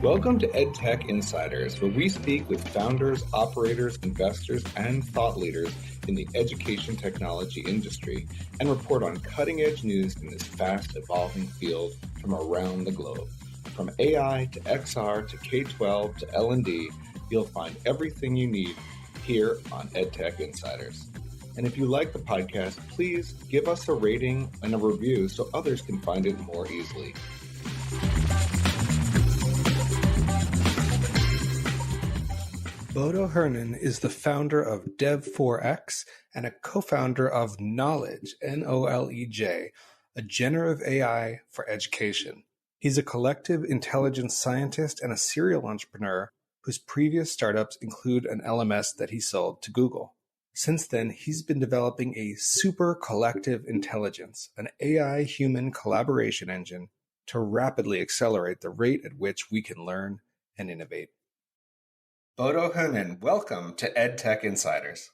Welcome to EdTech Insiders, where we speak with founders, operators, investors, and thought leaders in the education technology industry and report on cutting-edge news in this fast-evolving field from around the globe. From AI to XR to K-12 to L&D, you'll find everything you need here on EdTech Insiders. And if you like the podcast, please give us a rating and a review so others can find it more easily. Bodo Hernan is the founder of Dev4X and a co-founder of Knowledge, Knowledge, a generative AI for education. He's a collective intelligence scientist and a serial entrepreneur whose previous startups include an LMS that he sold to Google. Since then, he's been developing a super collective intelligence, an AI-human collaboration engine to rapidly accelerate the rate at which we can learn and innovate. Bodo Hernan, welcome to EdTech Insiders.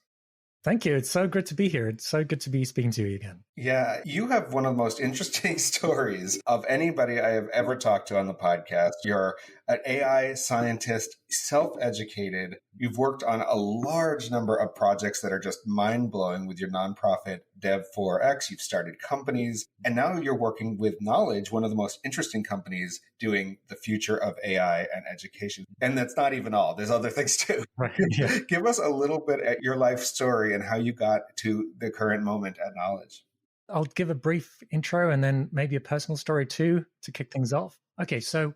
Thank you. It's so good to be here. It's so good to be speaking to you again. Yeah, you have one of the most interesting stories of anybody I have ever talked to on the podcast. You're an AI scientist, self-educated. You've worked on a large number of projects that are just mind-blowing with your nonprofit Dev4X. You've started companies, and now you're working with Knowledge, one of the most interesting companies doing the future of AI and education. And that's not even all. There's other things too. Right. Yeah. Give us a little bit at your life story and how you got to the current moment at Knowledge. I'll give a brief intro and then maybe a personal story too to kick things off. Okay, so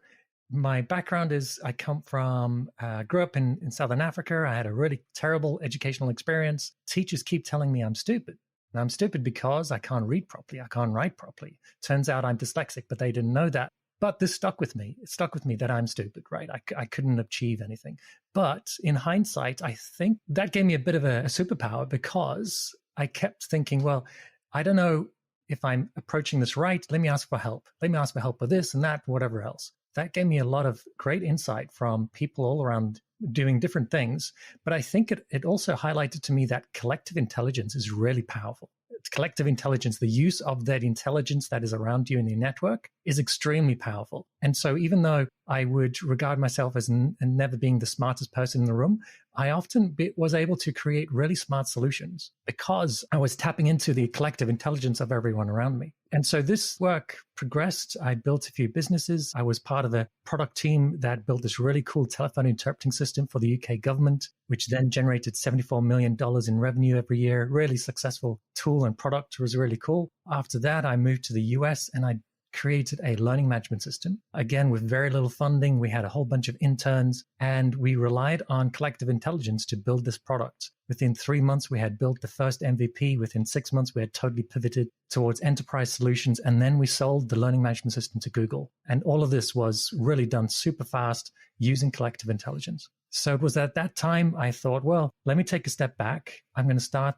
my background is I come from, grew up in Southern Africa. I had a really terrible educational experience. Teachers keep telling me I'm stupid. And I'm stupid because I can't read properly. I can't write properly. Turns out I'm dyslexic, but they didn't know that. But this stuck with me. It stuck with me that I'm stupid, right? I couldn't achieve anything. But in hindsight, I think that gave me a bit of a superpower because I kept thinking, well, I don't know if I'm approaching this right. Let me ask for help. Let me ask for help with this and that, whatever else. That gave me a lot of great insight from people all around doing different things. But I think it also highlighted to me that collective intelligence is really powerful. Collective intelligence, the use of that intelligence that is around you in your network is extremely powerful. And so even though I would regard myself as never being the smartest person in the room, I often was able to create really smart solutions because I was tapping into the collective intelligence of everyone around me. And so this work progressed. I built a few businesses. I was part of a product team that built this really cool telephone interpreting system for the UK government, which then generated $74 million in revenue every year. Really successful tool and product. It was really cool. After that, I moved to the US and I created a learning management system. Again, with very little funding, we had a whole bunch of interns and we relied on collective intelligence to build this product. Within 3 months, we had built the first MVP. Within 6 months, we had totally pivoted towards enterprise solutions. And then we sold the learning management system to Google. And all of this was really done super fast using collective intelligence. So it was at that time I thought, well, let me take a step back. I'm going to start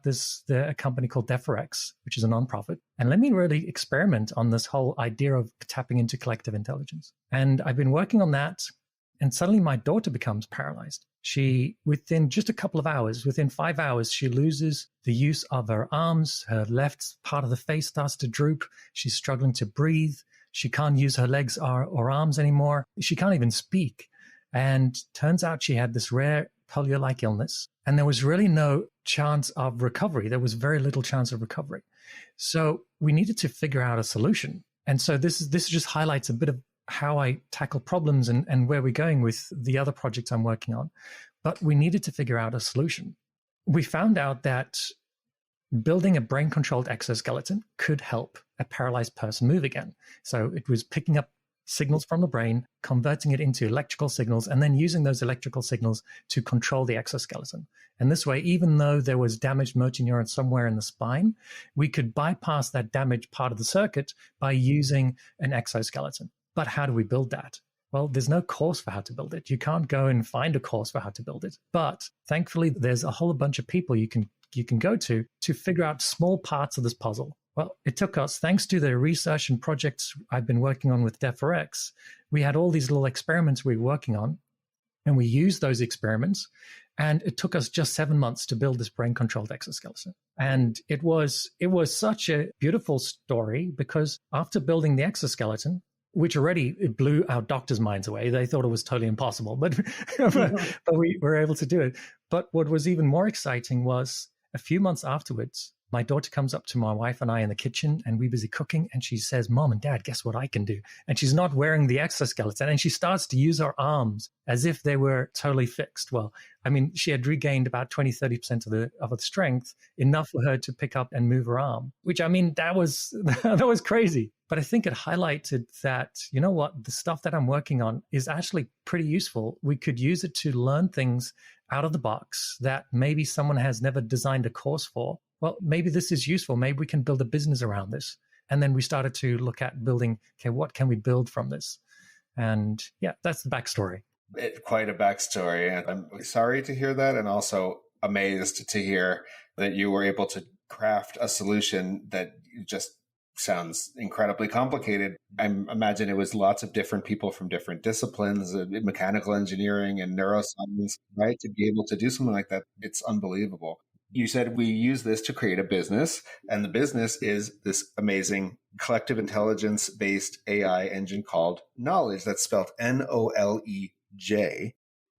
a company called Dev4X, which is a nonprofit. And let me really experiment on this whole idea of tapping into collective intelligence. And I've been working on that. And suddenly my daughter becomes paralyzed. Within just a couple of hours, within 5 hours, she loses the use of her arms. Her left part of the face starts to droop. She's struggling to breathe. She can't use her legs or arms anymore. She can't even speak. And turns out she had this rare polio-like illness. And there was really no chance of recovery. There was very little chance of recovery. So we needed to figure out a solution. And so this just highlights a bit of how I tackle problems and where we're going with the other projects I'm working on. But we needed to figure out a solution. We found out that building a brain-controlled exoskeleton could help a paralyzed person move again. So it was picking up signals from the brain, converting it into electrical signals, and then using those electrical signals to control the exoskeleton. And this way, even though there was damaged motor neuron somewhere in the spine, we could bypass that damaged part of the circuit by using an exoskeleton. But how do we build that? Well, there's no course for how to build it. You can't go and find a course for how to build it. But thankfully, there's a whole bunch of people you can go to figure out small parts of this puzzle. Well, it took us, thanks to the research and projects I've been working on with Dev4X, we had all these little experiments we were working on, and we used those experiments, and it took us just 7 months to build this brain-controlled exoskeleton. And it was such a beautiful story because after building the exoskeleton, which already it blew our doctors' minds away. They thought it was totally impossible, but, but we were able to do it. But what was even more exciting was a few months afterwards, my daughter comes up to my wife and I in the kitchen and we're busy cooking. And she says, Mom and Dad, guess what I can do? And she's not wearing the exoskeleton. And she starts to use her arms as if they were totally fixed. Well, I mean, she had regained about 20-30% of her strength, enough for her to pick up and move her arm, which, I mean, that was that was crazy. But I think it highlighted that, you know what, the stuff that I'm working on is actually pretty useful. We could use it to learn things out of the box that maybe someone has never designed a course for. Well, maybe this is useful. Maybe we can build a business around this. And then we started to look at building, okay, what can we build from this? And yeah, that's the backstory. Quite a backstory. And I'm sorry to hear that. And also amazed to hear that you were able to craft a solution that just sounds incredibly complicated. I imagine it was lots of different people from different disciplines, mechanical engineering and neuroscience, right? To be able to do something like that, it's unbelievable. You said we use this to create a business, and the business is this amazing collective intelligence-based AI engine called Knowledge. That's spelled Knowledge.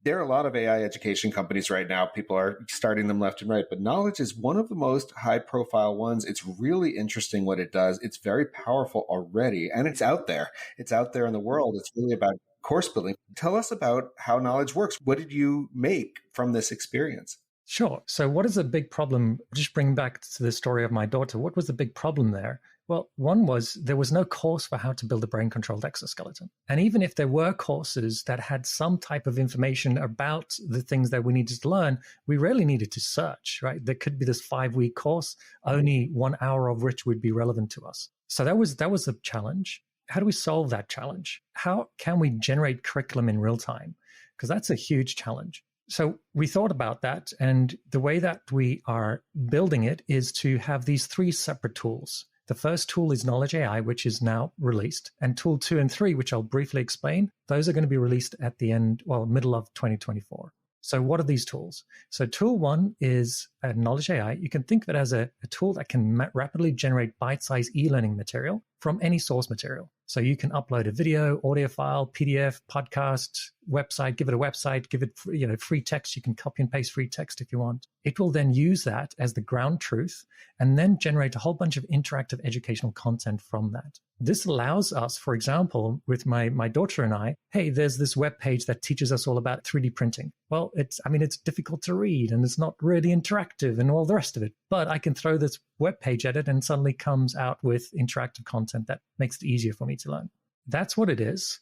There are a lot of AI education companies right now. People are starting them left and right, but Knowledge is one of the most high-profile ones. It's really interesting what it does. It's very powerful already, and it's out there. It's out there in the world. It's really about course building. Tell us about how Knowledge works. What did you make from this experience? Sure. So what is a big problem? Just bring back to the story of my daughter. What was the big problem there? Well, one was there was no course for how to build a brain-controlled exoskeleton. And even if there were courses that had some type of information about the things that we needed to learn, we really needed to search, right? There could be this 5-week course, only 1 hour of which would be relevant to us. So that was a challenge. How do we solve that challenge? How can we generate curriculum in real time? Because that's a huge challenge. So we thought about that, and the way that we are building it is to have these 3 separate tools. The first tool is Knowledge AI, which is now released, and tool 2 and 3, which I'll briefly explain, those are going to be released at the middle of 2024. So what are these tools? So tool 1 is Knowledge AI. You can think of it as a tool that can rapidly generate bite-sized e-learning material from any source material. So you can upload a video, audio file, PDF, podcast, website, give it free text. You can copy and paste free text if you want. It will then use that as the ground truth and then generate a whole bunch of interactive educational content from that. This allows us, for example, with my daughter and I, hey, there's this web page that teaches us all about 3D printing. Well, it's difficult to read and it's not really interactive and all the rest of it. But I can throw this web page at it and suddenly comes out with interactive content that makes it easier for me to learn. That's what it is.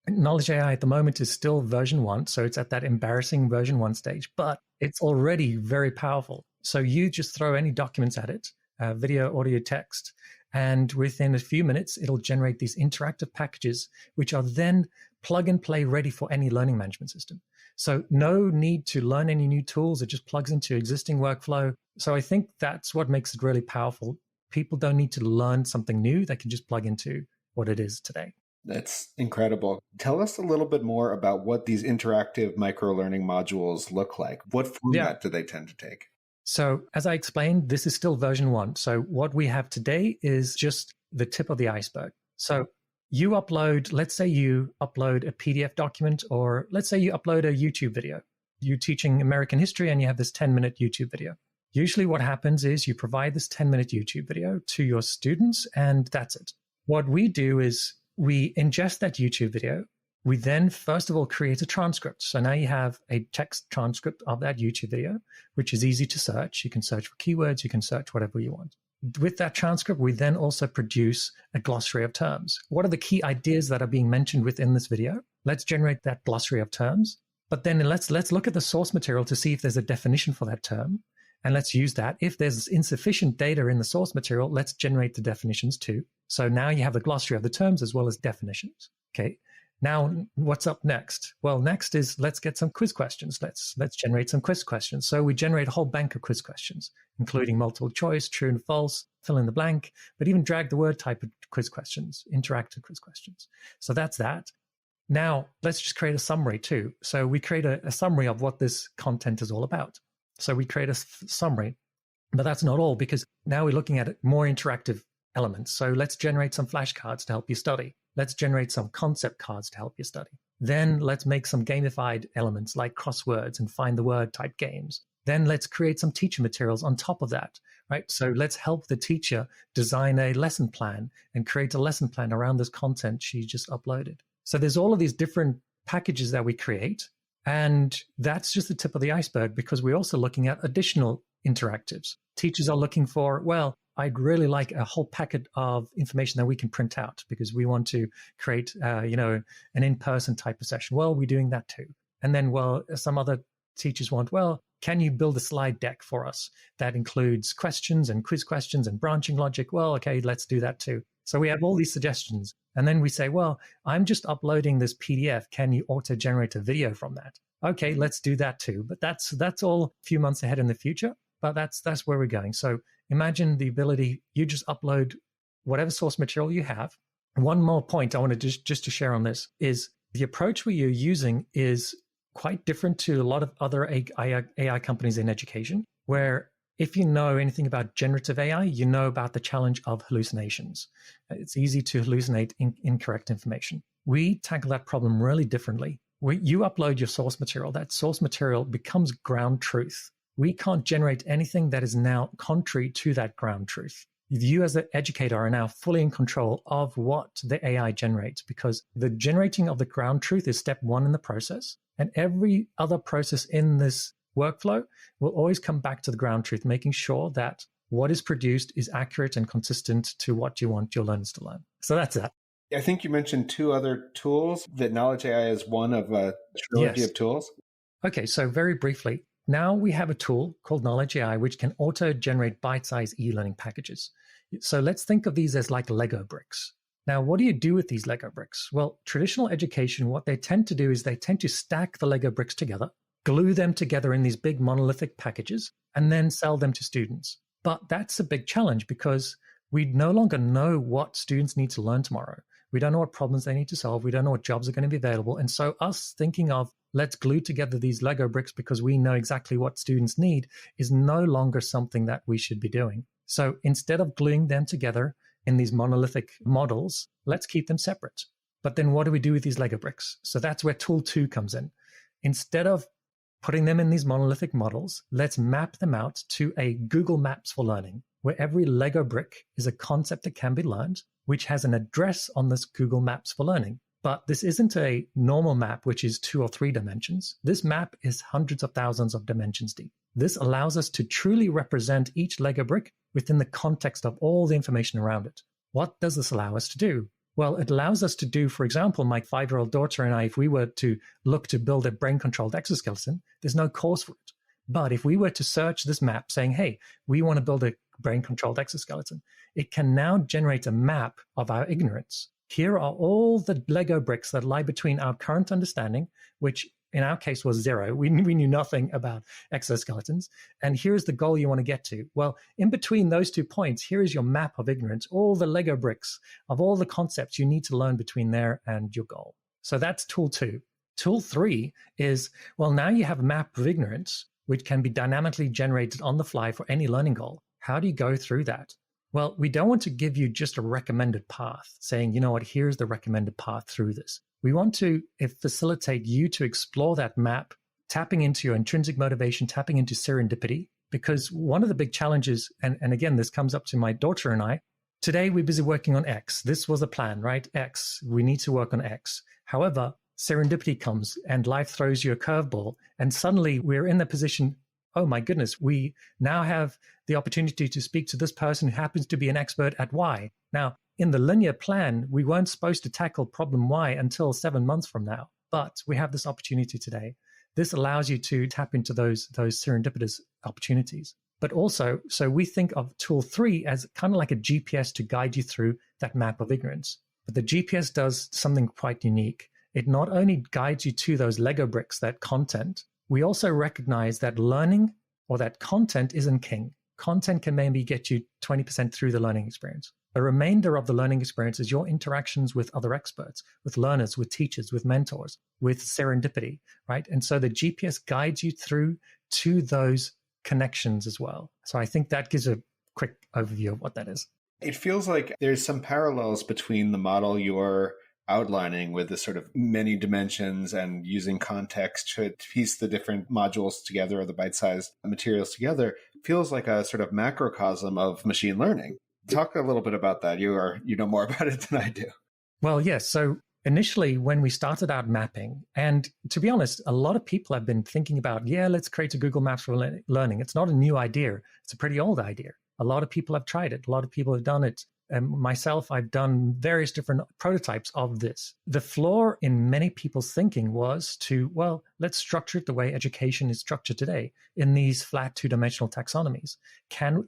Knowledge AI at the moment is still version 1, so it's at that embarrassing version 1 stage, but it's already very powerful. So you just throw any documents at it, video, audio, text, and within a few minutes, it'll generate these interactive packages, which are then plug and play ready for any learning management system. So no need to learn any new tools. It just plugs into existing workflow. So I think that's what makes it really powerful. People don't need to learn something new. They can just plug into what it is today. That's incredible. Tell us a little bit more about what these interactive micro-learning modules look like. What format do they tend to take? So as I explained, this is still version 1. So what we have today is just the tip of the iceberg. So let's say you upload a PDF document, or let's say you upload a YouTube video. You're teaching American history and you have this 10-minute YouTube video. Usually what happens is you provide this 10-minute YouTube video to your students and that's it. What we do is we ingest that YouTube video. We then, first of all, create a transcript. So now you have a text transcript of that YouTube video, which is easy to search. You can search for keywords. You can search whatever you want. With that transcript, we then also produce a glossary of terms. What are the key ideas that are being mentioned within this video? Let's generate that glossary of terms. But then let's look at the source material to see if there's a definition for that term. And let's use that. If there's insufficient data in the source material, let's generate the definitions too. So now you have the glossary of the terms as well as definitions. Okay. Now, what's up next? Well, next is let's get some quiz questions. Let's generate some quiz questions. So we generate a whole bank of quiz questions, including multiple choice, true and false, fill in the blank, but even drag the word type of quiz questions, interactive quiz questions. So that's that. Now, let's just create a summary too. So we create a summary of what this content is all about. So we create a summary, but that's not all, because now we're looking at more interactive elements. So let's generate some flashcards to help you study. let's generate some concept cards to help you study. Then let's make some gamified elements like crosswords and find the word type games. Then let's create some teacher materials on top of that, right? So let's help the teacher design a lesson plan and create a lesson plan around this content she just uploaded. So there's all of these different packages that we create. And that's just the tip of the iceberg, because we're also looking at additional interactives. Teachers are looking for, well, I'd really like a whole packet of information that we can print out because we want to create, an in-person type of session. Well, we're doing that too. And then, well, some other teachers want, well, can you build a slide deck for us that includes questions and quiz questions and branching logic? Well, okay, let's do that too. So we have all these suggestions. And then we say, well, I'm just uploading this PDF. Can you auto-generate a video from that? Okay, let's do that too. But that's all a few months ahead in the future. But that's where we're going. So imagine the ability, you just upload whatever source material you have. One more point I want to just to share on this is the approach we are using is quite different to a lot of other AI companies in education, where if you know anything about generative AI, you know about the challenge of hallucinations. It's easy to hallucinate incorrect information. We tackle that problem really differently. You upload your source material. That source material becomes ground truth. We can't generate anything that is now contrary to that ground truth. You as the educator are now fully in control of what the AI generates, because the generating of the ground truth is step one in the process. And every other process in this workflow will always come back to the ground truth, making sure that what is produced is accurate and consistent to what you want your learners to learn. So that's that. I think you mentioned two other tools, that Knowledge AI is one of a trilogy of tools. Okay, so very briefly, now we have a tool called Knowledge AI, which can auto-generate bite-sized e-learning packages. So let's think of these as like Lego bricks. Now, what do you do with these Lego bricks? Well, traditional education, what they tend to do is they tend to stack the Lego bricks together, glue them together in these big monolithic packages, and then sell them to students. But that's a big challenge because we no longer know what students need to learn tomorrow. We don't know what problems they need to solve. We don't know what jobs are going to be available. And so us thinking of let's glue together these Lego bricks because we know exactly what students need is no longer something that we should be doing. So instead of gluing them together in these monolithic models, let's keep them separate. But then what do we do with these Lego bricks? So that's where tool 2 comes in. Instead of putting them in these monolithic models, let's map them out to a Google Maps for learning, where every Lego brick is a concept that can be learned, which has an address on this Google Maps for learning. But this isn't a normal map, which is 2 or 3 dimensions. This map is hundreds of thousands of dimensions deep. This allows us to truly represent each Lego brick within the context of all the information around it. What does this allow us to do? Well, it allows us to do, for example, my 5-year-old daughter and I, if we were to look to build a brain-controlled exoskeleton, there's no course for it. But if we were to search this map saying, hey, we want to build a brain-controlled exoskeleton, it can now generate a map of our ignorance. Here are all the Lego bricks that lie between our current understanding, which in our case was 0. We knew nothing about exoskeletons. And here's the goal you want to get to. Well, in between those 2 points, here is your map of ignorance, all the Lego bricks of all the concepts you need to learn between there and your goal. So that's tool 2. Tool 3 is, well, now you have a map of ignorance, which can be dynamically generated on the fly for any learning goal. How do you go through that? Well, we don't want to give you just a recommended path saying, you know what, here's the recommended path through this. We want to facilitate you to explore that map, tapping into your intrinsic motivation, tapping into serendipity, because one of the big challenges, and again, this comes up to my daughter and I, today we're busy working on X. This was a plan, right? X, we need to work on X. However, serendipity comes and life throws you a curveball, and suddenly we're in the position, oh my goodness, we now have the opportunity to speak to this person who happens to be an expert at Y. Now, in the linear plan, we weren't supposed to tackle problem Y until 7 months from now, but we have this opportunity today. This allows you to tap into those serendipitous opportunities. But also, so we think of tool 3 as kind of like a GPS to guide you through that map of ignorance. But the GPS does something quite unique. It not only guides you to those Lego bricks, that content, we also recognize that learning or that content isn't king. Content can maybe get you 20% through the learning experience. The remainder of the learning experience is your interactions with other experts, with learners, with teachers, with mentors, with serendipity, right? And so the GPS guides you through to those connections as well. So I think that gives a quick overview of what that is. It feels like there's some parallels between the model you're outlining with the sort of many dimensions and using context to piece the different modules together or the bite-sized materials together feels like a sort of macrocosm of machine learning. Talk a little bit about that. You know more about it than I do. Well, yes. So initially, when we started out mapping, and to be honest, a lot of people have been thinking about, let's create a Google Maps for learning. It's not a new idea. It's a pretty old idea. A lot of people have tried it. A lot of people have done it. And myself, I've done various different prototypes of this. The flaw in many people's thinking was let's structure it the way education is structured today in these flat two-dimensional taxonomies.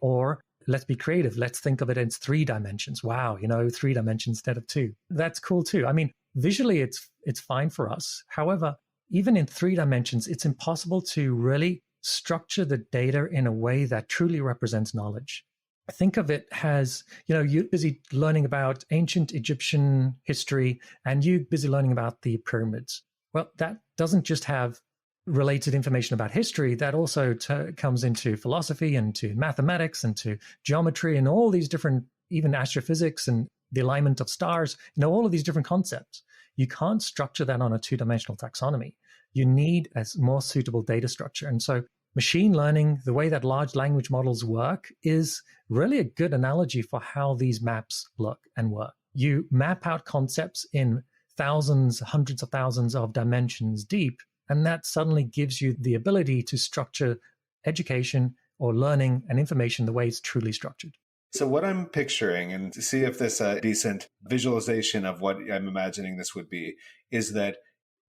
Or let's be creative. Let's think of it in 3 dimensions. Wow, 3 dimensions instead of 2. That's cool too. I mean, visually, it's fine for us. However, even in 3 dimensions, it's impossible to really structure the data in a way that truly represents knowledge. Think of it as, you're busy learning about ancient Egyptian history and you're busy learning about the pyramids. Well, that doesn't just have related information about history. That also comes into philosophy and to mathematics and to geometry and all these different, even astrophysics and the alignment of stars, all of these different concepts. You can't structure that on a 2-dimensional taxonomy. You need a more suitable data structure. And so machine learning, the way that large language models work, is really a good analogy for how these maps look and work. You map out concepts in thousands, hundreds of thousands of dimensions deep, and that suddenly gives you the ability to structure education or learning and information the way it's truly structured. So what I'm picturing, and to see if this is a decent visualization of what I'm imagining this would be, is that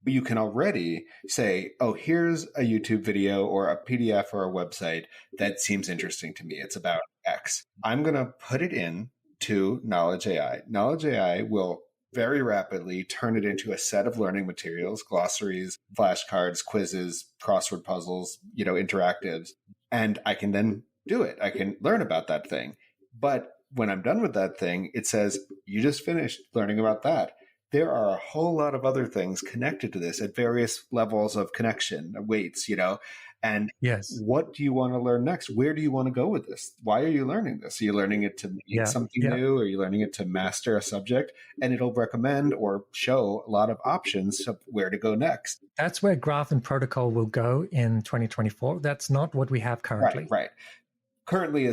you can already say, oh, here's a YouTube video or a PDF or a website that seems interesting to me. It's about X. I'm going to put it in to Knowledge AI. Knowledge AI will very rapidly turn it into a set of learning materials, glossaries, flashcards, quizzes, crossword puzzles, interactives. And I can then do it. I can learn about that thing. But when I'm done with that thing, it says, you just finished learning about that. There are a whole lot of other things connected to this at various levels of connection, weights, and yes. What do you want to learn next? Where do you want to go with this? Why are you learning this? Are you learning it to meet something new? Are you learning it to master a subject? And it'll recommend or show a lot of options of where to go next. That's where Graph and Protocol will go in 2024. That's not what we have currently. Right. Currently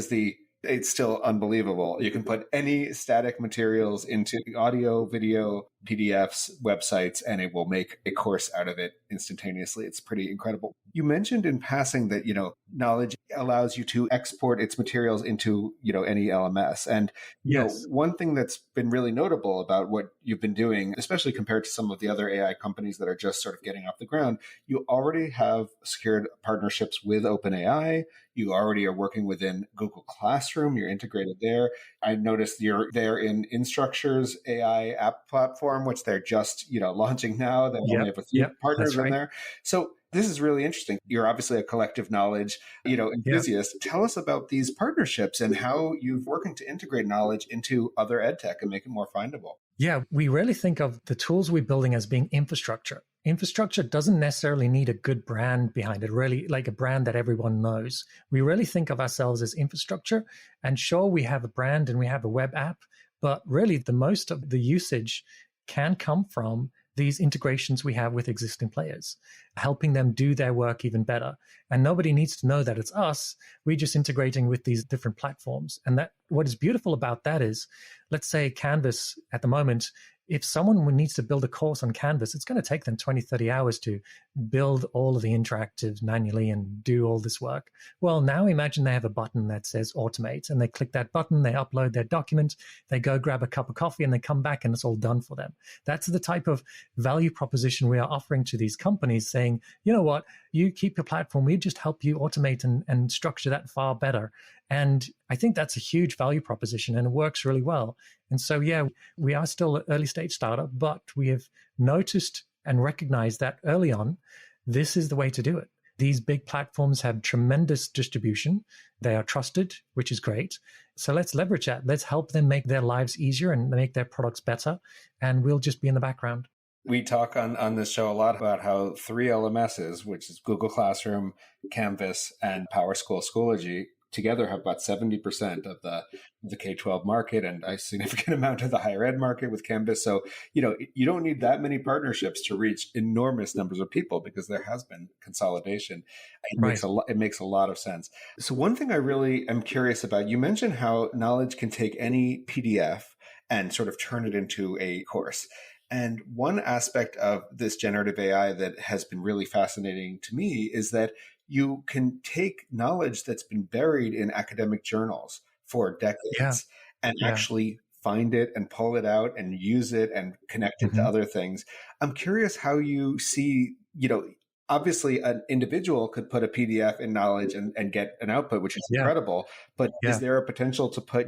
it's still unbelievable. You can put any static materials into audio, video, PDFs, websites, and it will make a course out of it instantaneously. It's pretty incredible. You mentioned in passing that, Knowledge allows you to export its materials into, any LMS. And, one thing that's been really notable about what you've been doing, especially compared to some of the other AI companies that are just sort of getting off the ground, you already have secured partnerships with OpenAI. You already are working within Google Classroom. You're integrated there. I noticed you're there in Instructure's AI app platform, which they're just, launching now. They only have a few partners in there. So this is really interesting. You're obviously a collective knowledge, enthusiast. Tell us about these partnerships and how you've working to integrate knowledge into other EdTech and make it more findable. Yeah, we really think of the tools we're building as being infrastructure. Infrastructure doesn't necessarily need a good brand behind it, really like a brand that everyone knows. We really think of ourselves as infrastructure. And sure, we have a brand and we have a web app, but really the most of the usage can come from these integrations we have with existing players, helping them do their work even better. And nobody needs to know that it's us. We're just integrating with these different platforms. And that what is beautiful about that is, let's say Canvas at the moment, if someone needs to build a course on Canvas, it's going to take them 20, 30 hours to build all of the interactives manually and do all this work. Well, now imagine they have a button that says automate, and they click that button, they upload their document, they go grab a cup of coffee, and they come back and it's all done for them. That's the type of value proposition we are offering to these companies, saying, you know what, you keep your platform, we just help you automate and structure that far better. And I think that's a huge value proposition, and it works really well. And so, yeah, we are still an early stage startup, but we have noticed and recognized that early on, this is the way to do it. These big platforms have tremendous distribution. They are trusted, which is great. So let's leverage that. Let's help them make their lives easier and make their products better. And we'll just be in the background. We talk on this show a lot about how 3 LMSs, which is Google Classroom, Canvas, and PowerSchool Schoology, together have about 70% of the K-12 market and a significant amount of the higher ed market with Canvas. So, you don't need that many partnerships to reach enormous numbers of people because there has been consolidation. Right. It makes a lot of sense. So one thing I really am curious about, you mentioned how knowledge can take any PDF and sort of turn it into a course. And one aspect of this generative AI that has been really fascinating to me is that you can take knowledge that's been buried in academic journals for Yeah. decades and Yeah. actually find it and pull it out and use it and connect it to other things. I'm curious how you see, obviously an individual could put a PDF in knowledge and get an output, which is Yeah. incredible. But Yeah. is there a potential to put,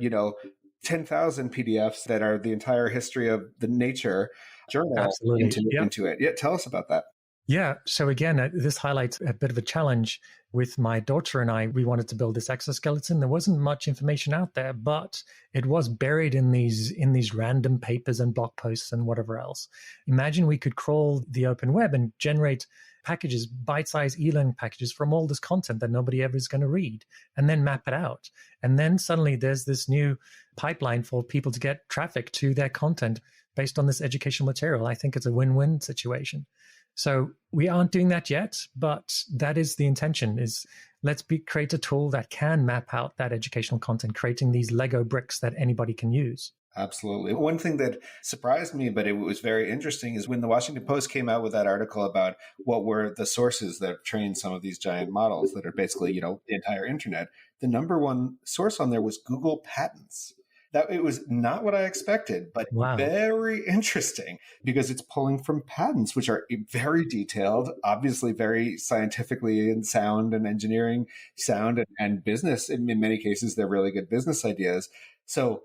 10,000 PDFs that are the entire history of the Nature journal Absolutely. into it? Yeah, tell us about that. Yeah. So again, this highlights a bit of a challenge with my daughter and I. We wanted to build this exoskeleton. There wasn't much information out there, but it was buried in these random papers and blog posts and whatever else. Imagine we could crawl the open web and generate packages, bite-sized e-learning packages from all this content that nobody ever is going to read, and then map it out. And then suddenly there's this new pipeline for people to get traffic to their content based on this educational material. I think it's a win-win situation. So we aren't doing that yet, but that is the intention, is let's create a tool that can map out that educational content, creating these Lego bricks that anybody can use. Absolutely. One thing that surprised me, but it was very interesting, is when the Washington Post came out with that article about what were the sources that trained some of these giant models that are basically, the entire internet. The number one source on there was Google Patents. That it was not what I expected, but Wow. Very interesting because it's pulling from patents, which are very detailed, obviously very scientifically and sound and engineering sound and business. In many cases, they're really good business ideas. So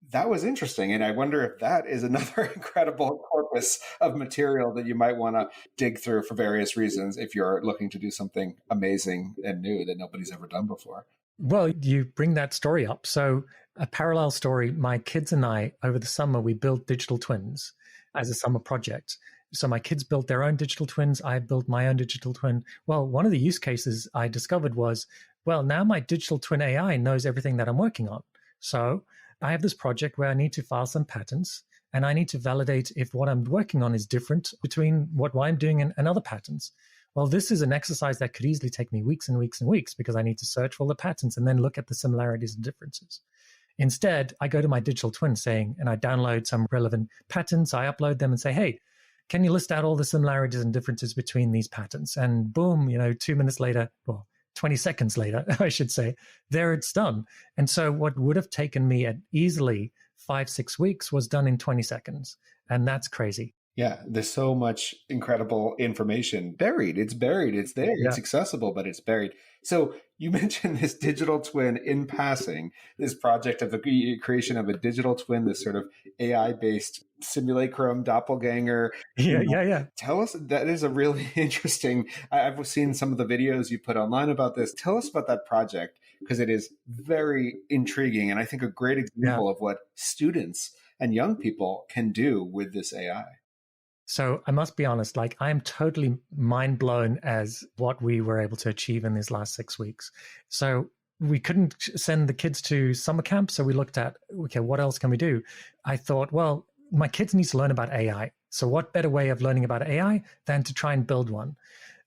that was interesting. And I wonder if that is another incredible corpus of material that you might want to dig through for various reasons if you're looking to do something amazing and new that nobody's ever done before. Well, you bring that story up. So a parallel story, my kids and I, over the summer, we built digital twins as a summer project. So my kids built their own digital twins. I built my own digital twin. Well, one of the use cases I discovered was, well, now my digital twin AI knows everything that I'm working on. So I have this project where I need to file some patents, and I need to validate if what I'm working on is different between what I'm doing and other patents. Well, this is an exercise that could easily take me weeks and weeks and weeks because I need to search for all the patents and then look at the similarities and differences. Instead, I go to my digital twin and I download some relevant patents, I upload them and say, hey, can you list out all the similarities and differences between these patents? And boom, 2 minutes later, well, 20 seconds later, I should say, there it's done. And so what would have taken me at easily 5-6 weeks was done in 20 seconds. And that's crazy. Yeah, there's so much incredible information buried. It's buried. It's there. Yeah. It's accessible, but it's buried. So you mentioned this digital twin in passing, this project of the creation of a digital twin, this sort of AI-based simulacrum doppelganger. Yeah. Tell us, that is a really interesting, I've seen some of the videos you put online about this. Tell us about that project, because it is very intriguing and I think a great example of what students and young people can do with this AI. So I must be honest, I'm totally mind blown as what we were able to achieve in these last 6 weeks. So we couldn't send the kids to summer camp. So we looked at, okay, what else can we do? I thought, well, my kids need to learn about AI. So what better way of learning about AI than to try and build one?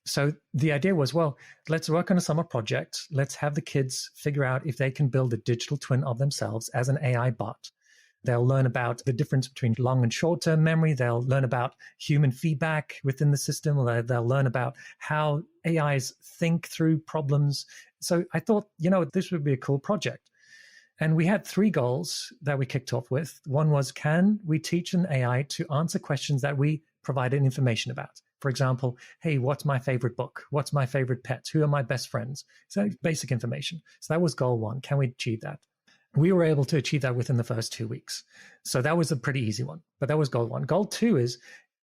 So the idea was, well, let's work on a summer project. Let's have the kids figure out if they can build a digital twin of themselves as an AI bot. They'll learn about the difference between long and short-term memory. They'll learn about human feedback within the system. They'll learn about how AIs think through problems. So I thought, this would be a cool project. And we had 3 goals that we kicked off with. One was, can we teach an AI to answer questions that we provided information about? For example, hey, what's my favorite book? What's my favorite pet? Who are my best friends? So basic information. So that was goal 1. Can we achieve that? We were able to achieve that within the first 2 weeks. So that was a pretty easy one, but that was goal 1. Goal 2 is,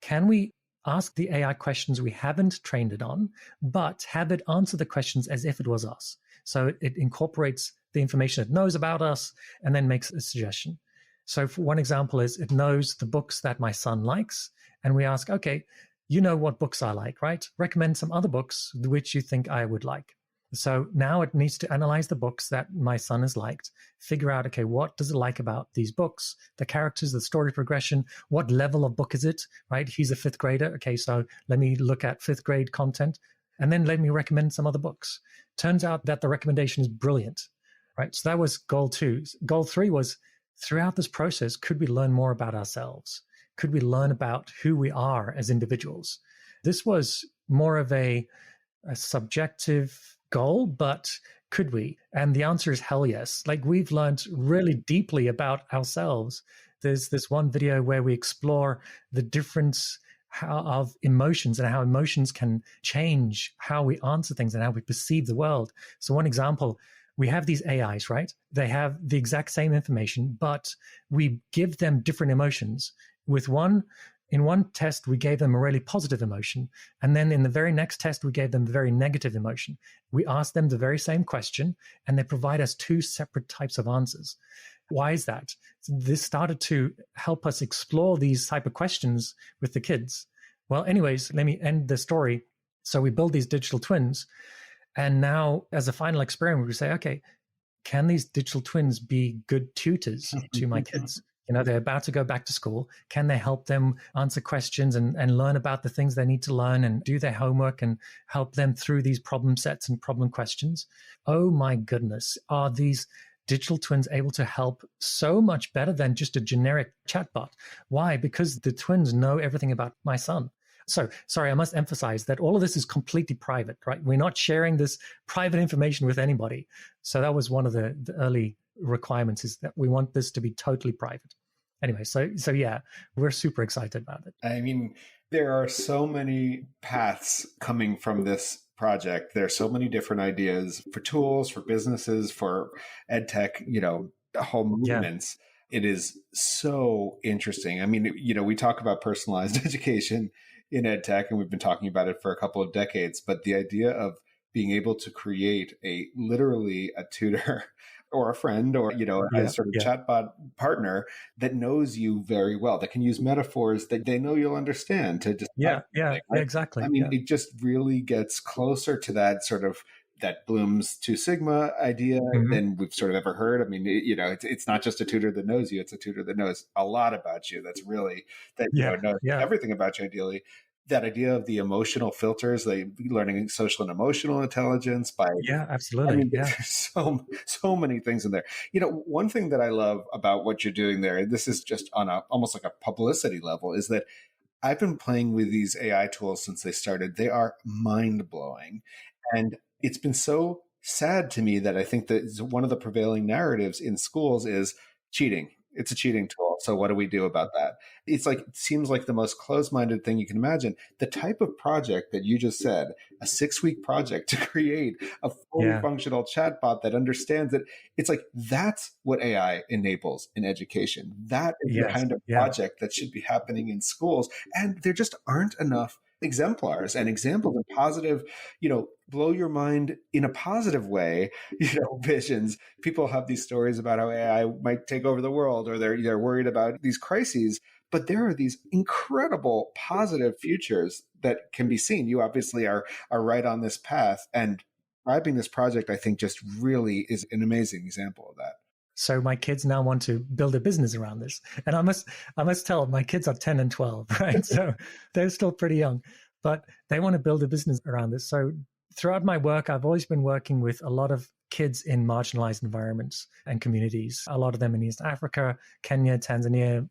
can we ask the AI questions we haven't trained it on, but have it answer the questions as if it was us? So it incorporates the information it knows about us and then makes a suggestion. So for one example is, it knows the books that my son likes. And we ask, okay, you know what books I like, right? Recommend some other books which you think I would like. So now it needs to analyze the books that my son has liked, figure out, okay, what does it like about these books, the characters, the story progression, what level of book is it, right? He's a fifth grader. Okay, so let me look at fifth grade content and then let me recommend some other books. Turns out that the recommendation is brilliant, right? So that was goal 2. Goal 3 was, throughout this process, could we learn more about ourselves? Could we learn about who we are as individuals? This was more of a subjective goal, but could we? And the answer is hell yes. Like, we've learned really deeply about ourselves. There's this one video where we explore the difference of emotions and how emotions can change how we answer things and how we perceive the world. So one example, we have these AIs, right? They have the exact same information, but we give them different emotions. In one test, we gave them a really positive emotion. And then in the very next test, we gave them a very negative emotion. We asked them the very same question, and they provide us 2 separate types of answers. Why is that? This started to help us explore these type of questions with the kids. Well, anyways, let me end the story. So we build these digital twins. And now, as a final experiment, we say, okay, can these digital twins be good tutors to my kids? They're about to go back to school. Can they help them answer questions and learn about the things they need to learn and do their homework and help them through these problem sets and problem questions? Oh my goodness. Are these digital twins able to help so much better than just a generic chatbot? Why? Because the twins know everything about my son. So, sorry, I must emphasize that all of this is completely private, right? We're not sharing this private information with anybody. So that was one of the early requirements, is that we want this to be totally private. Anyway, so yeah, we're super excited about it. I mean, there are so many paths coming from this project. There are so many different ideas for tools, for businesses, for EdTech, whole movements. Yeah. It is so interesting. I mean, we talk about personalized education in EdTech, and we've been talking about it for a couple of decades, but the idea of being able to create literally a tutor or a friend or, a sort of chatbot partner that knows you very well, that can use metaphors that they know you'll understand to just. Exactly. I mean, it just really gets closer to that sort of that Bloom's 2 Sigma idea than we've sort of ever heard. I mean, it's not just a tutor that knows you, it's a tutor that knows a lot about you. That's really, knows everything about you, ideally. That idea of the emotional filters, learning social and emotional intelligence by. Yeah, absolutely. I mean, there's so many things in there. One thing that I love about what you're doing there, this is just on almost like a publicity level, is that I've been playing with these AI tools since they started. They are mind blowing. And it's been so sad to me that I think that one of the prevailing narratives in schools is cheating. It's a cheating tool. So what do we do about that? It seems like the most closed-minded thing you can imagine. The type of project that you just said, a 6-week project to create a fully functional chatbot that understands that, it's like, that's what AI enables in education. That is the kind of project that should be happening in schools. And there just aren't enough exemplars and examples of positive, blow your mind in a positive way, visions. People have these stories about how AI might take over the world, or they're worried about these crises, but there are these incredible positive futures that can be seen. You obviously are right on this path, and describing this project, I think, just really is an amazing example of that. So my kids now want to build a business around this. And I must tell them, my kids are 10 and 12, right? So they're still pretty young, but they want to build a business around this. So throughout my work, I've always been working with a lot of kids in marginalized environments and communities, a lot of them in East Africa, Kenya, Tanzania,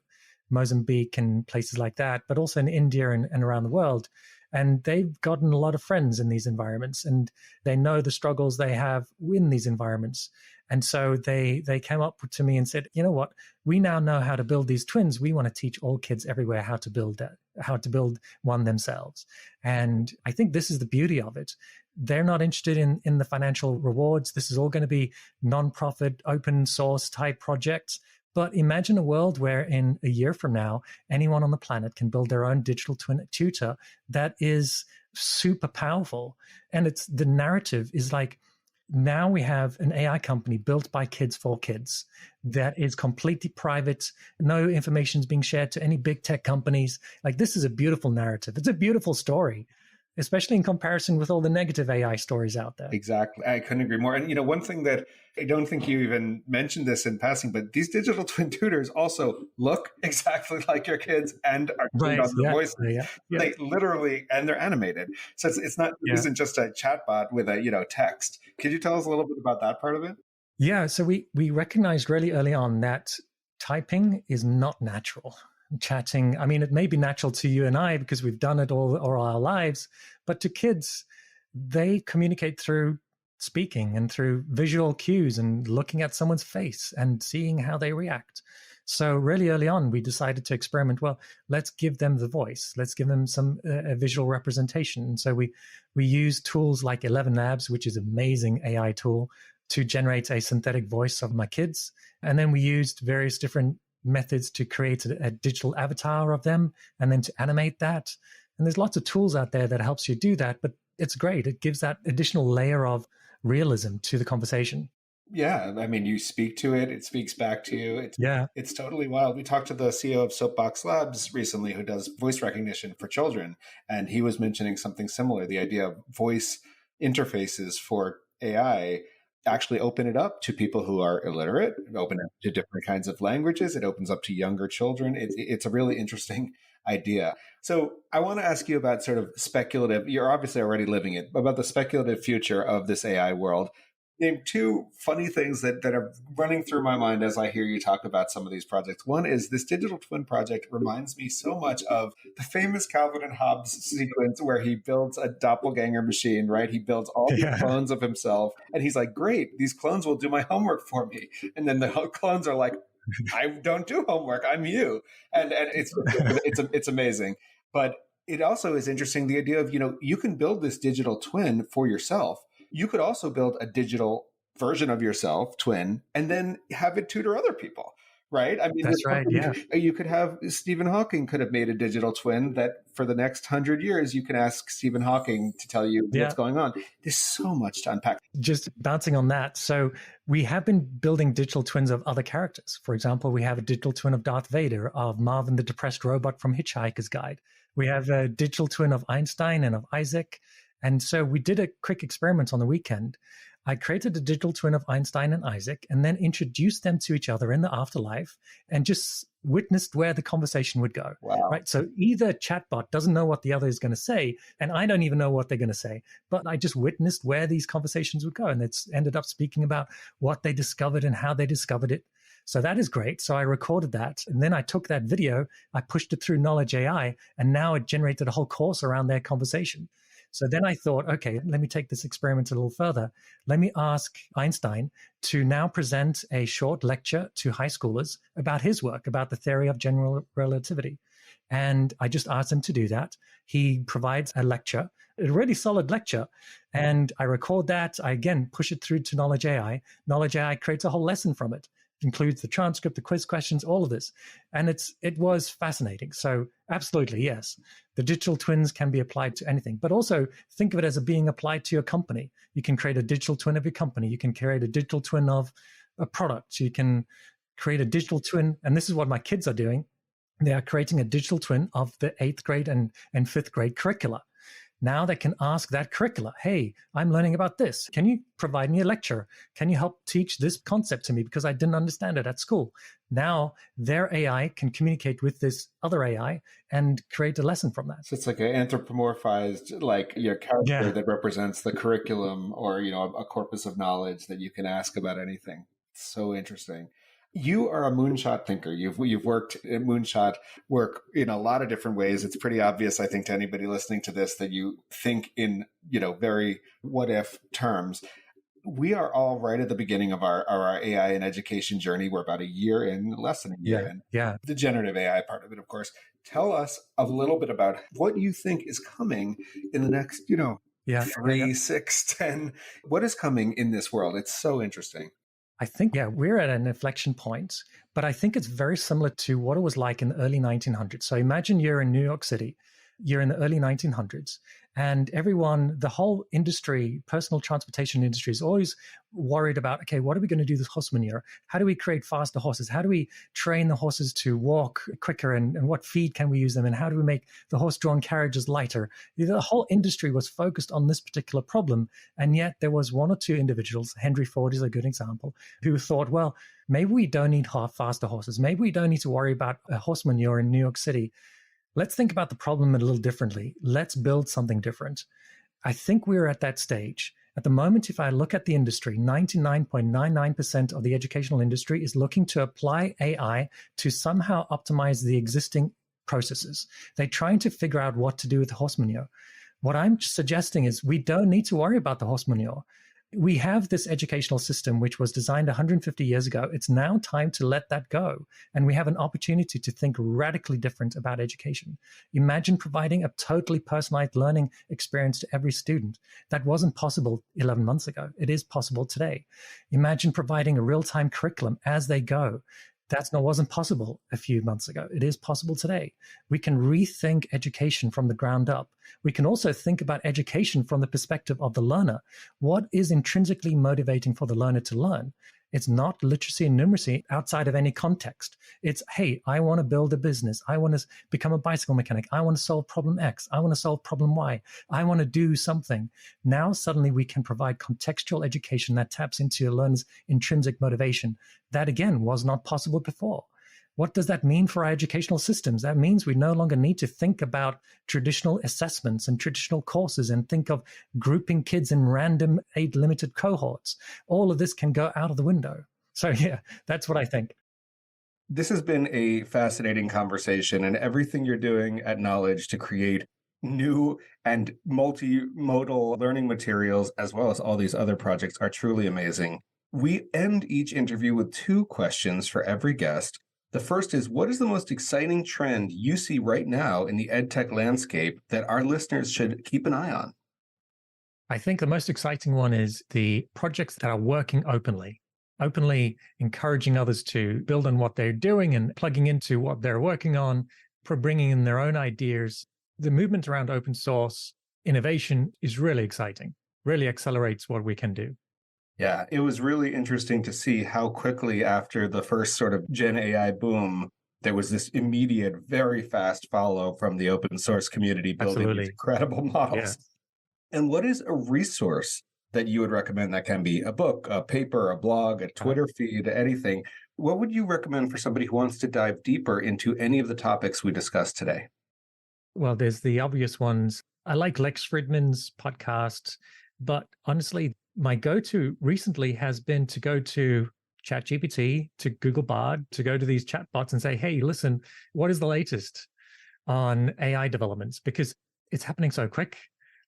Mozambique, and places like that, but also in India and around the world. And they've gotten a lot of friends in these environments, and they know the struggles they have in these environments. And so they came up to me and said, you know what, we now know how to build these twins. We want to teach all kids everywhere how to build one themselves. And I think this is the beauty of it. They're not interested in the financial rewards. This is all going to be nonprofit, open source type projects. But imagine a world where in a year from now, anyone on the planet can build their own digital twin tutor that is super powerful. And the narrative is like, now we have an AI company built by kids for kids that is completely private. No information is being shared to any big tech companies. Like, this is a beautiful narrative. It's a beautiful story. especially in comparison with all the negative AI stories out there. Exactly. I couldn't agree more. And, one thing that I don't think you even mentioned this in passing, but these digital twin tutors also look exactly like your kids and are tuned Right. on their voices. Yeah. They literally, and they're animated. So it's not, it isn't just a chatbot with a, text. Could you tell us a little bit about that part of it? Yeah. So we recognized really early on that typing is not natural. Chatting, I mean, it may be natural to you and I because we've done it all our lives, but to kids, they communicate through speaking and through visual cues and looking at someone's face and seeing how they react. So really early on, we decided to experiment. Well, let's give them the voice. Let's give them some visual representation. And so we use tools like 11 Labs, which is an amazing AI tool, to generate a synthetic voice of my kids. And then we used various different methods to create a digital avatar of them and then to animate that. And there's lots of tools out there that helps you do that, but it's great. It gives that additional layer of realism to the conversation. Yeah. I mean, you speak to it, it speaks back to you. It's totally wild. We talked to the CEO of Soapbox Labs recently who does voice recognition for children. And he was mentioning something similar, the idea of voice interfaces for AI actually open it up to people who are illiterate, open it to different kinds of languages. It opens up to younger children. It's a really interesting idea. So I want to ask you about sort of speculative, you're obviously already living it, but about the speculative future of this AI world. Name two funny things that are running through my mind as I hear you talk about some of these projects. One is this digital twin project reminds me so much of the famous Calvin and Hobbes sequence where he builds a doppelganger machine, right? He builds all these clones of himself and he's like, great, these clones will do my homework for me. And then the clones are like, I don't do homework, I'm you. And it's amazing. But it also is interesting, the idea of, you can build this digital twin for yourself. You could also build a digital version of yourself, twin, and then have it tutor other people, right? I mean, that's right. Yeah. You could have Stephen Hawking could have made a digital twin that for the next 100 years, you can ask Stephen Hawking to tell you what's going on. There's so much to unpack. Just bouncing on that. So we have been building digital twins of other characters. For example, we have a digital twin of Darth Vader, of Marvin the Depressed Robot from Hitchhiker's Guide. We have a digital twin of Einstein and of Isaac. And so we did a quick experiment on the weekend. I created a digital twin of Einstein and Isaac and then introduced them to each other in the afterlife and just witnessed where the conversation would go. Wow. Right. So either chatbot doesn't know what the other is going to say, and I don't even know what they're going to say, but I just witnessed where these conversations would go. And it's ended up speaking about what they discovered and how they discovered it. So that is great. So I recorded that. And then I took that video, I pushed it through Knowledge AI, and now it generated a whole course around their conversation. So then I thought, okay, let me take this experiment a little further. Let me ask Einstein to now present a short lecture to high schoolers about his work, about the theory of general relativity. And I just asked him to do that. He provides a lecture, a really solid lecture. And I record that. I, again, push it through to Knowledge AI. Knowledge AI creates a whole lesson from it. Includes the transcript, the quiz questions, all of this. And it was fascinating. So absolutely, yes. The digital twins can be applied to anything, but also think of it as being applied to your company. You can create a digital twin of your company. You can create a digital twin of a product. You can create a digital twin. And this is what my kids are doing. They are creating a digital twin of the 8th grade and 5th grade curricula. Now they can ask that curricula, hey, I'm learning about this. Can you provide me a lecture? Can you help teach this concept to me because I didn't understand it at school? Now their AI can communicate with this other AI and create a lesson from that. So it's like an anthropomorphized, like your character that represents the curriculum or, a corpus of knowledge that you can ask about anything. So interesting. You are a moonshot thinker. You've worked at moonshot work in a lot of different ways. It's pretty obvious, I think, to anybody listening to this that you think in, very what if terms. We are all right at the beginning of our AI and education journey. We're about a year in, less than a year in. Yeah. The generative AI part of it, of course. Tell us a little bit about what you think is coming in the next, 3, 6, 10. What is coming in this world? It's so interesting. I think, we're at an inflection point, but I think it's very similar to what it was like in the early 1900s. So imagine you're in New York City you're in the early 1900s, and everyone, the whole industry, personal transportation industry, is always worried about, okay, what are we going to do with horse manure? How do we create faster horses? How do we train the horses to walk quicker? And what feed can we use them? And how do we make the horse-drawn carriages lighter? The whole industry was focused on this particular problem. And yet there was one or two individuals, Henry Ford is a good example, who thought, well, maybe we don't need faster horses. Maybe we don't need to worry about horse manure in New York City. Let's think about the problem a little differently. Let's build something different. I think we're at that stage. At the moment, if I look at the industry, 99.99% of the educational industry is looking to apply AI to somehow optimize the existing processes. They're trying to figure out what to do with the horse manure. What I'm suggesting is we don't need to worry about the horse manure. We have this educational system which was designed 150 years ago. It's now time to let that go. And we have an opportunity to think radically different about education. Imagine providing a totally personalized learning experience to every student. That wasn't possible 11 months ago. It is possible today. Imagine providing a real-time curriculum as they go. That wasn't possible a few months ago. It is possible today. We can rethink education from the ground up. We can also think about education from the perspective of the learner. What is intrinsically motivating for the learner to learn? It's not literacy and numeracy outside of any context. It's, hey, I want to build a business. I want to become a bicycle mechanic. I want to solve problem X. I want to solve problem Y. I want to do something. Now, suddenly we can provide contextual education that taps into a learner's intrinsic motivation. That, again, was not possible before. What does that mean for our educational systems? That means we no longer need to think about traditional assessments and traditional courses and think of grouping kids in random age-limited cohorts. All of this can go out of the window. So yeah, that's what I think. This has been a fascinating conversation, and everything you're doing at Knowledge to create new and multimodal learning materials, as well as all these other projects, are truly amazing. We end each interview with 2 questions for every guest. The first is, what is the most exciting trend you see right now in the EdTech landscape that our listeners should keep an eye on? I think the most exciting one is the projects that are working openly encouraging others to build on what they're doing and plugging into what they're working on, for bringing in their own ideas. The movement around open source innovation is really exciting, really accelerates what we can do. Yeah, it was really interesting to see how quickly after the first sort of Gen AI boom, there was this immediate, very fast follow from the open source community building these incredible models. Yeah. And what is a resource that you would recommend that can be a book, a paper, a blog, a Twitter feed, anything? What would you recommend for somebody who wants to dive deeper into any of the topics we discussed today? Well, there's the obvious ones. I like Lex Fridman's podcast, but honestly, my go-to recently has been to go to ChatGPT, to Google Bard, to go to these chatbots and say, hey, listen, what is the latest on AI developments? Because it's happening so quick.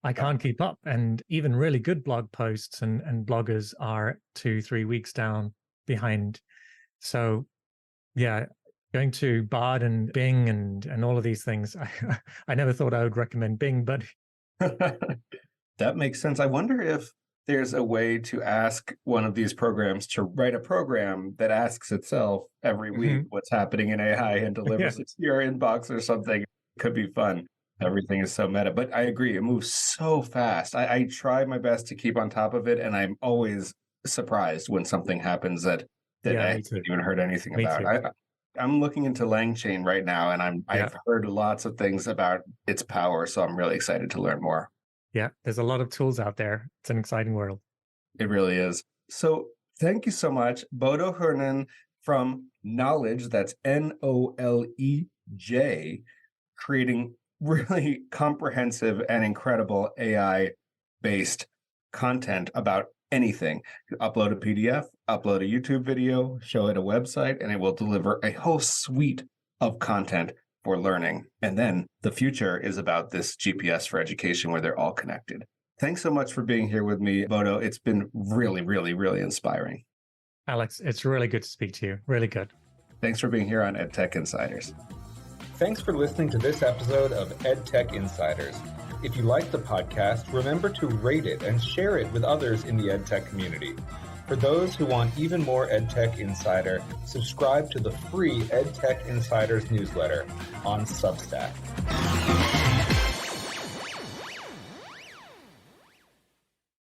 I can't keep up. And even really good blog posts and bloggers are 2-3 weeks down behind. So yeah, going to Bard and Bing and all of these things, I never thought I would recommend Bing, but... That makes sense. I wonder if there's a way to ask one of these programs to write a program that asks itself every week what's happening in AI and delivers it to your inbox or something. It could be fun. Everything is so meta, but I agree. It moves so fast. I try my best to keep on top of it, and I'm always surprised when something happens that I haven't even heard anything about. I'm looking into LangChain right now, and I've heard lots of things about its power, so I'm really excited to learn more. Yeah, there's a lot of tools out there. It's an exciting world. It really is. So thank you so much, Bodo Hernan from Knowledge, that's Knowledj, creating really comprehensive and incredible AI-based content about anything. You upload a PDF, upload a YouTube video, show it a website, and it will deliver a whole suite of content for learning. And then the future is about this GPS for education where they're all connected. Thanks so much for being here with me, Bodo. It's been really, really, really inspiring. Alex, it's really good to speak to you. Really good. Thanks for being here on EdTech Insiders. Thanks for listening to this episode of EdTech Insiders. If you like the podcast, remember to rate it and share it with others in the EdTech community. For those who want even more EdTech Insider, subscribe to the free EdTech Insiders newsletter on Substack.